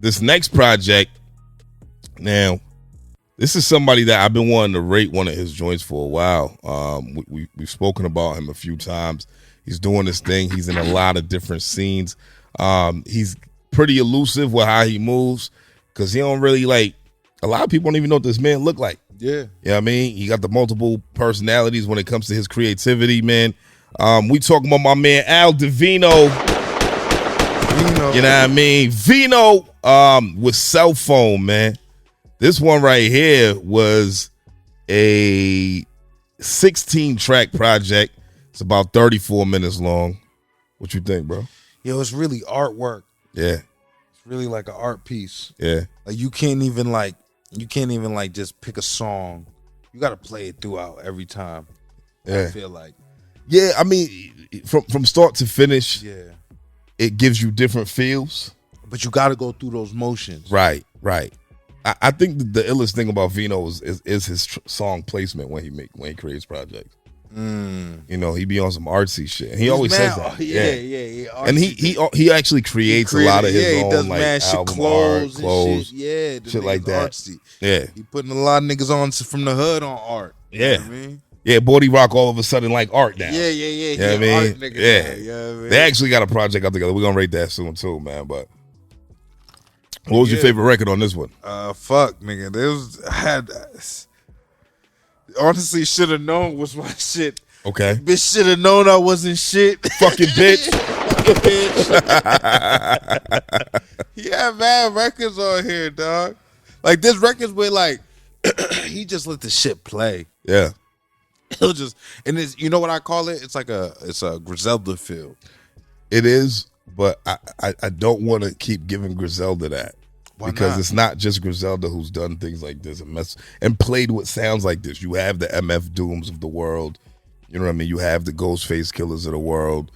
this next project, now, this is somebody that I've been wanting to rate one of his joints for a while. We've spoken about him a few times. He's doing this thing. He's in a lot of different scenes. He's pretty elusive with how he moves because he don't really like. A lot of people don't even know what this man look like. Yeah, you know what I mean. He got the multiple personalities when it comes to his creativity, man. We talking about my man Al.Divino. You know what I mean? Vino with Cell Phone, man. This one right here was a 16-track project. It's about 34 minutes long. What you think, bro? Yo, it's really artwork. Yeah. It's really like an art piece. Yeah. Like you can't even just pick a song. You got to play it throughout every time. Yeah. I feel like. Yeah, I mean, from start to finish, yeah, it gives you different feels. But you got to go through those motions. Right. I think the illest thing about Vino is his song placement when he creates projects. You know, he be on some artsy shit. He always says that. Yeah. And he actually creates a lot of his own, does like, mad shit, album clothes art, clothes, shit like that. Artsy. Yeah, he putting a lot of niggas on from the hood on art. Yeah, you know what I mean? Yeah, Bordy Rock all of a sudden like art now. Yeah. You know what I mean? Art nigga yeah, now, you know what I mean? They actually got a project out together. We're gonna rate that soon too, man. But what was your favorite record on this one? Fuck, nigga. Honestly, should have known was my shit. Okay. Bitch should have known I wasn't shit. Fucking bitch. He had mad records on here, dog. Like this records where like he just let the shit play. Yeah. He'll just, and it's, you know what I call it? It's a Griselda feel. It is, but I don't want to keep giving Griselda that. Why because not? It's not just Griselda who's done things like this and played with sounds like this. You have the MF Dooms of the world. You know what I mean? You have the Ghostface Killers of the world.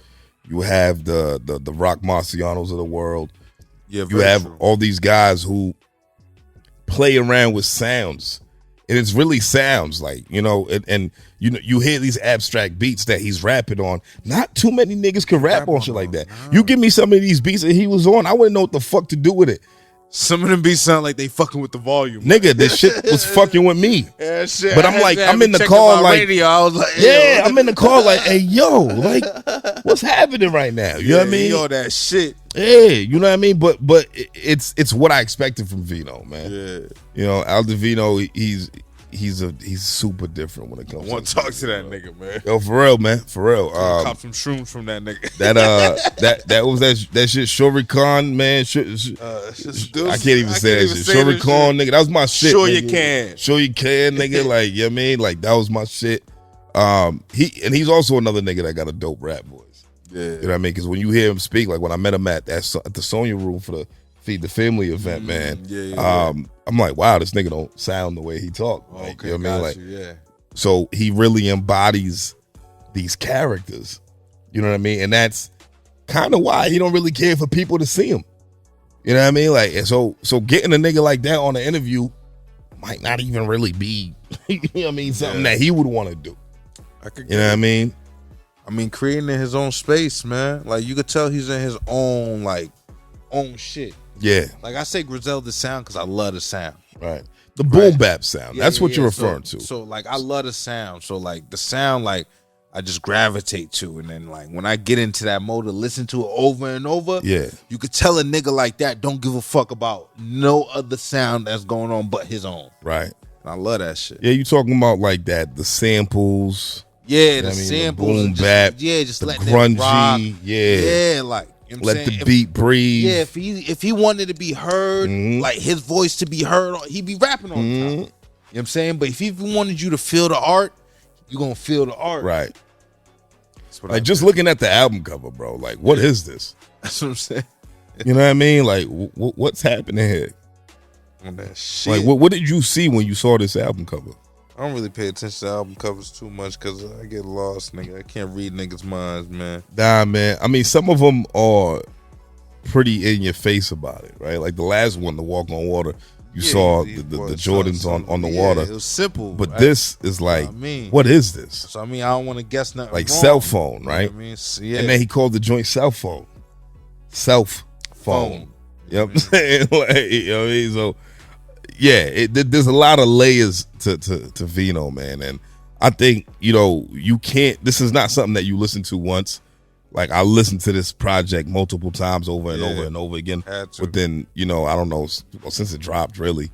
You have the Rock Marcianos of the world. Yeah, you have all these guys who play around with sounds. And it's really sounds like, you know, and you know, you hear these abstract beats that he's rapping on. Not too many niggas can rap on shit like that. You give me some of these beats that he was on, I wouldn't know what the fuck to do with it. Some of them beats sound like they fucking with the volume. Nigga, this shit was fucking with me. Yeah, shit. But I'm like, I'm in the car like, radio. I was like, yeah, I'm in the car like, hey, yo, like, what's happening right now? You know what I mean? Yo, that shit. Yeah, you know what I mean? But it's what I expected from Vino, man. Yeah. You know, Al.Divino, he's super different when it comes. I want to talk to that nigga, man. Yo, for real, man, for real. Cop some shrooms from that nigga. that was that shit. Shori Khan, man. I can't even say that shit. Shori Khan, nigga, that was my shit. Sure nigga. you can. Sure you can, nigga. Like, you know what I mean? Like, that was my shit. He's also another nigga that got a dope rap voice. Yeah. You know what I mean? Because when you hear him speak, like when I met him at the Sonya Room for the Feed the Family event, man. I'm like, wow, this nigga don't sound the way he talk. Like, okay, you know what I mean? Like, so he really embodies these characters. You know what I mean? And that's kind of why he don't really care for people to see him. You know what I mean? Like, and so getting a nigga like that on an interview might not even really be, you know what I mean, something that he would want to do. You know what I mean? I mean, creating in his own space, man. Like, you could tell he's in his own, like, own shit. Yeah. Like, I say Griselda sound because I love the sound. Right. The boom bap sound. That's what you're referring to. So, like, I love the sound. So, like, the sound, like, I just gravitate to. And then, like, when I get into that mode to listen to it over and over, you could tell a nigga like that don't give a fuck about no other sound that's going on but his own. Right. And I love that shit. Yeah, you talking about, like, that, the samples. Yeah, the samples. The boom bap. Just the let grungy. rock. Yeah. Yeah, like, you know what I'm let saying? the beat breathe. Yeah, if he wanted to be heard, like his voice to be heard, he'd be rapping on top. You know what I'm saying? But if he wanted you to feel the art, you're going to feel the art. Right. Like, just looking at the album cover, bro, like, what is this? That's what I'm saying. You know what I mean? Like, what's happening here? On that shit. Like, what did you see when you saw this album cover? I don't really pay attention to album covers too much because I get lost, nigga. I can't read niggas' minds, man. Nah, man. I mean, some of them are pretty in your face about it, right? Like the last one, The Walk on Water, you saw the Jordans on the water. It was simple. But right? This is like, what is this? So, I mean, I don't want to guess nothing like wrong. Cell Phone, right? You know what I mean? And then he called the joint Cell Phone. Self phone. You know You know what I'm saying? Like, you know what I mean? So, yeah, there's a lot of layers to Vino, man. And I think, you can't, this is not something that you listen to once. Like, I listened to this project multiple times over and over and over again within, I don't know, since it dropped, really.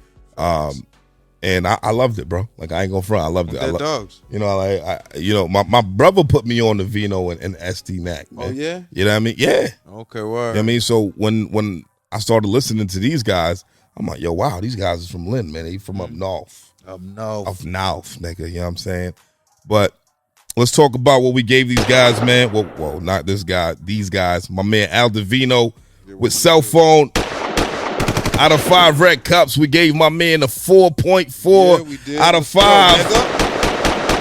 And I loved it, bro. Like, I ain't gonna front. I loved it. Dogs. My brother put me on the Vino and ST Mac, man. Oh, yeah? You know what I mean? Yeah. Okay, word. You know what I mean? So when I started listening to these guys, I'm like, yo, wow, these guys are from Lynn, man. They from up north. Up north. Up north, nigga. You know what I'm saying? But let's talk about what we gave these guys, man. Well, not this guy. These guys. My man Al.Divino with Cell Phone. Out of 5 red cups, we gave my man a 4.4 out of 5.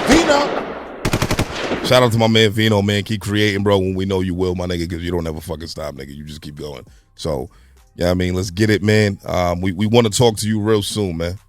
Vino. Shout out to my man Vino, man. Keep creating, bro, when we know you will, my nigga, because you don't ever fucking stop, nigga. You just keep going. So, yeah, I mean, let's get it, man. We want to talk to you real soon, man.